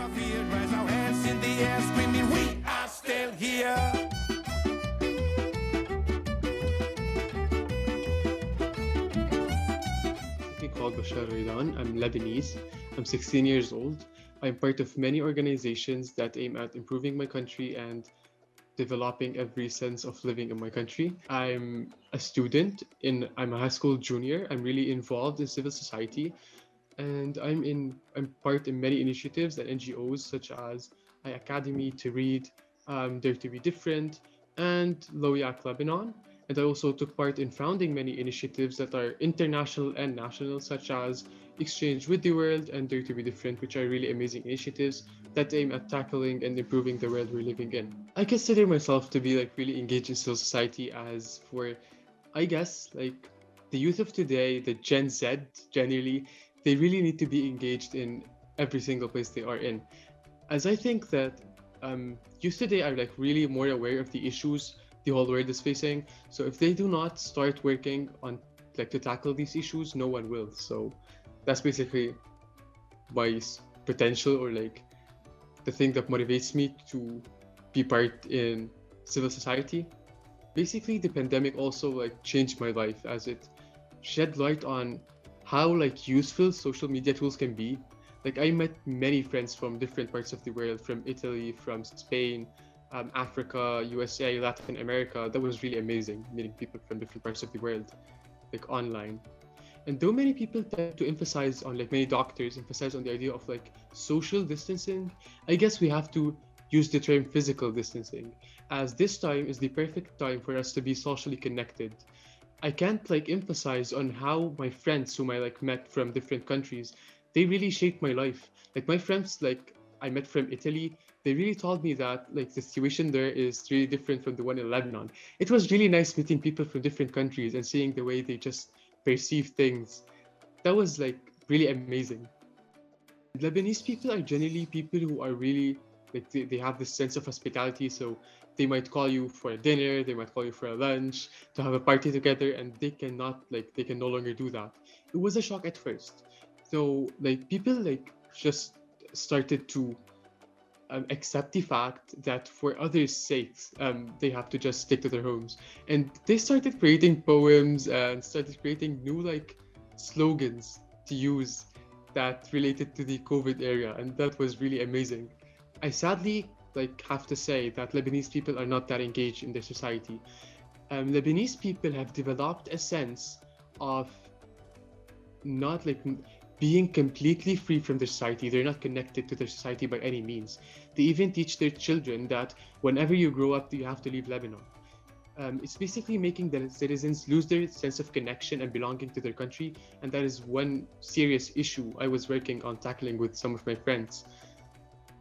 never fear. Raise our hands in the air, screaming, we are still here. Me called Bashar Ridan. I'm Lebanese. I'm 16 years old. I'm part of many organizations that aim at improving my country and developing every sense of living in my country. I'm a high school junior. I'm really involved in civil society, and I'm part in many initiatives and NGOs such as Academy to Read, Dare to Be Different, and Loyak Lebanon. And I also took part in founding many initiatives that are international and national, such as Exchange with the World and Dare to Be Different, which are really amazing initiatives that aim at tackling and improving the world we're living in. I consider myself to be like really engaged in civil society as for, I guess, like the youth of today, the Gen Z generally, they really need to be engaged in every single place they are in. As I think that youth today are like really more aware of the issues the whole world is facing. So if they do not start working on like to tackle these issues, no one will. So that's basically my potential or like the thing that motivates me to be part in civil society. Basically, the pandemic also like changed my life as it shed light on how like useful social media tools can be. Like I met many friends from different parts of the world, from Italy, from Spain, Africa, USA, Latin America. That was really amazing meeting people from different parts of the world, like online. And though many people tend to emphasize on, like many doctors emphasize on the idea of like social distancing, I guess we have to use the term physical distancing, as this time is the perfect time for us to be socially connected. I can't like emphasize on how my friends whom I like met from different countries, they really shaped my life. Like my friends like I met from Italy, they really told me that like the situation there is really different from the one in Lebanon. It was really nice meeting people from different countries and seeing the way they just perceive things. That was like really amazing. Lebanese people are generally people who are really like they have this sense of hospitality. So they might call you for a dinner, they might call you for a lunch, to have a party together, and they can no longer do that. It was a shock at first. So like people like just started to accept the fact that for others' sakes, they have to just stick to their homes. And they started creating poems and started creating new like slogans to use that related to the COVID era, and that was really amazing. I sadly like have to say that Lebanese people are not that engaged in their society. Lebanese people have developed a sense of not like being completely free from their society. They're not connected to their society by any means. They even teach their children that whenever you grow up, you have to leave Lebanon. It's basically making the citizens lose their sense of connection and belonging to their country, and that is one serious issue I was working on tackling with some of my friends.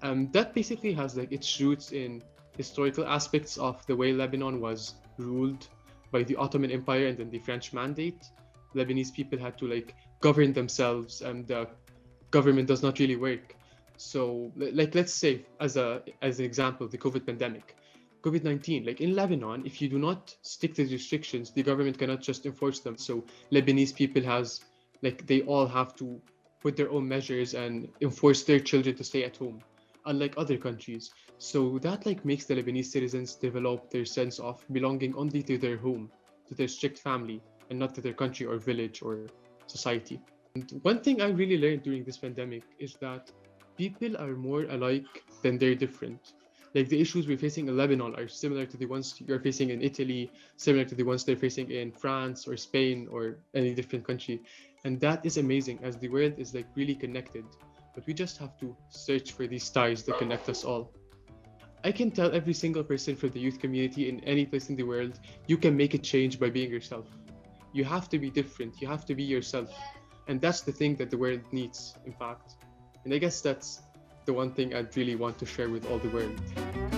That basically has like its roots in historical aspects of the way Lebanon was ruled by the Ottoman Empire and then the French Mandate. Lebanese people had to like govern themselves, and the government does not really work. So, like let's say as an example, the COVID pandemic, COVID-19. Like in Lebanon, if you do not stick to the restrictions, the government cannot just enforce them. So Lebanese people has like they all have to put their own measures and enforce their children to stay at home, unlike other countries. So that like makes the Lebanese citizens develop their sense of belonging only to their home, to their strict family, and not to their country or village or society. And one thing I really learned during this pandemic is that people are more alike than they're different. Like the issues we're facing in Lebanon are similar to the ones you're facing in Italy, similar to the ones they're facing in France or Spain or any different country. And that is amazing as the world is like really connected. But we just have to search for these ties that connect us all. I can tell every single person from the youth community in any place in the world, you can make a change by being yourself. You have to be different, you have to be yourself. And that's the thing that the world needs, in fact. And I guess that's the one thing I'd really want to share with all the world.